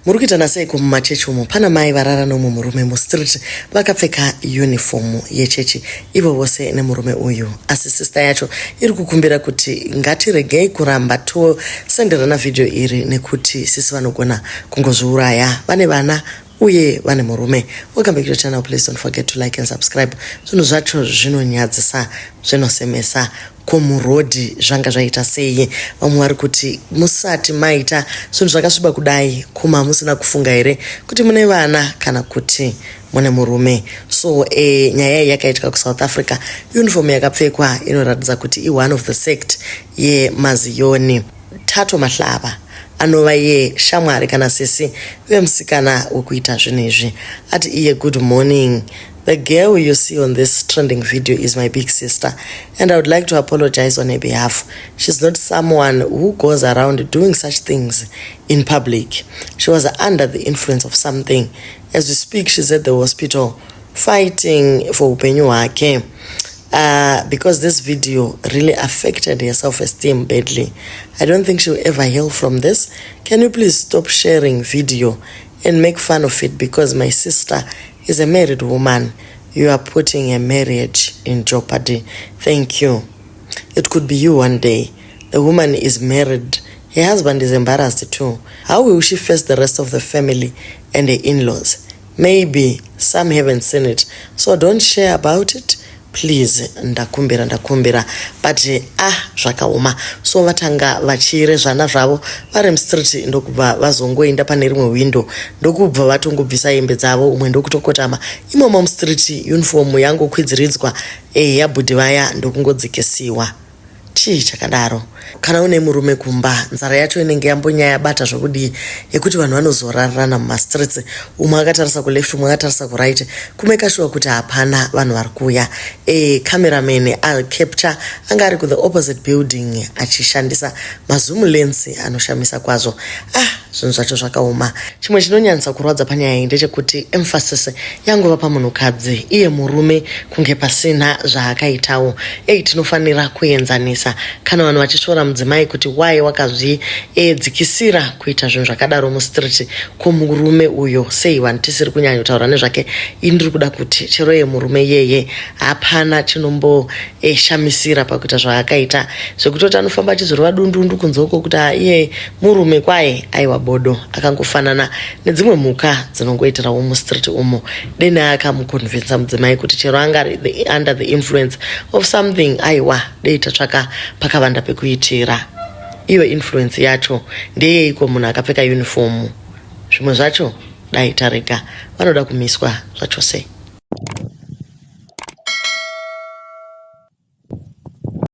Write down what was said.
Murukitana sei kumachechi umo pana mai varara nomu murume mustreet vakapfeka uniform yechechi ivo vose nemurume uyu asi sister yacho iri kukumbira kuti ngatiregei kuramba tosenderana video iri nekuti sisi vanogona kungozviuraya vane vana uye vane murume. Welcome back to the channel. Please don't forget to like and subscribe. Zvinhu zvacho zvinonyadzisa zvinosemesa komurodhi zvanga zvaita sei. Vamwe vari kuti musati maita zvinhu zvakasviba kudai kuma musina kufunga here kuti mune vana kana kuti mune murume. So nyaya yakaitika ku South Africa, uniform yakapfekwa inoratidza kuti one of the sect yeMaziyoni. Thato Mahlaba anova ye shamwari kana sisi vemusikana wekuita zvinezvi ati iye good morning. The girl you see on this trending video is my big sister, and I would like to apologize on her behalf. She's not someone who goes around doing such things in public. She was under the influence of something. As we speak, she's at the hospital fighting for upenyu wake. Because this video really affected her self-esteem badly. I don't think she'll ever heal from this. Can you please stop sharing video and make fun of it, because my sister is a married woman. You are putting a marriage in jeopardy. Thank you. It could be you one day. The woman is married. Her husband is embarrassed too. How will she face the rest of the family and the in-laws? Maybe some haven't seen it, so don't share about it. Please, ndakumbira. But zvakaoma. So vatanga vachire zvana zvavo vari mustreet ndokubva vazongoenda pane rimwe window ndokubva vatongobvisa hembe dzavo umwe ndokutokotama imomo mustreet uniform yangu kwidziridzwa yabhudhi vaya ndokungodzikisiwa. Chii chakadaro? Kana une murume kumba nzara yacho inenge yambonyaya yabata zvokudii yekuti vanhu vanozorarana mumastreets, umwe akatarisa ku left umwe akatarisa ku right, kumeka sure kuti hapana vanhu vari kuuya. Cameraman capture anga ari ku the opposite building achishandisa mazoom lens anoshamisa kwazvo. Zvinhu zvacho zvakaoma. Chimwe chinonyanyisa kurwadza panyaya iyi ndechekuti emphasis yangova pamunhukadzi, iye murume kunge pasina zvaakaitawo. Tinofanira kuenzanisa kana vanhu vachishora mudzimai kuti why wakazvidzikisira kuita zvinhu zvakadaro mustreet komurume uyo sei vanhu tisiri kunyanya kutaura nezvake. Indiri kuda kuti chero ye murume yeye hapana chinomboshamisira pakuita zvaakaita zvekutoti anofamba achizorova dundundu kunzoko kuti iye murume kwaye aiwa bodo akangofanana nedzimwe mhuka dzinongoitirawo mustreet umo. Deni akamuconvinsa mudzimai kuti chero anga under the influence of something aiwa dei tatsvaka pakavanda pekuitira. Iyo influence yacho ndeyeiko munhu akapfeka uniform? Zvimwe zvacho dai tarega vanoda kumiswa zvacho sei.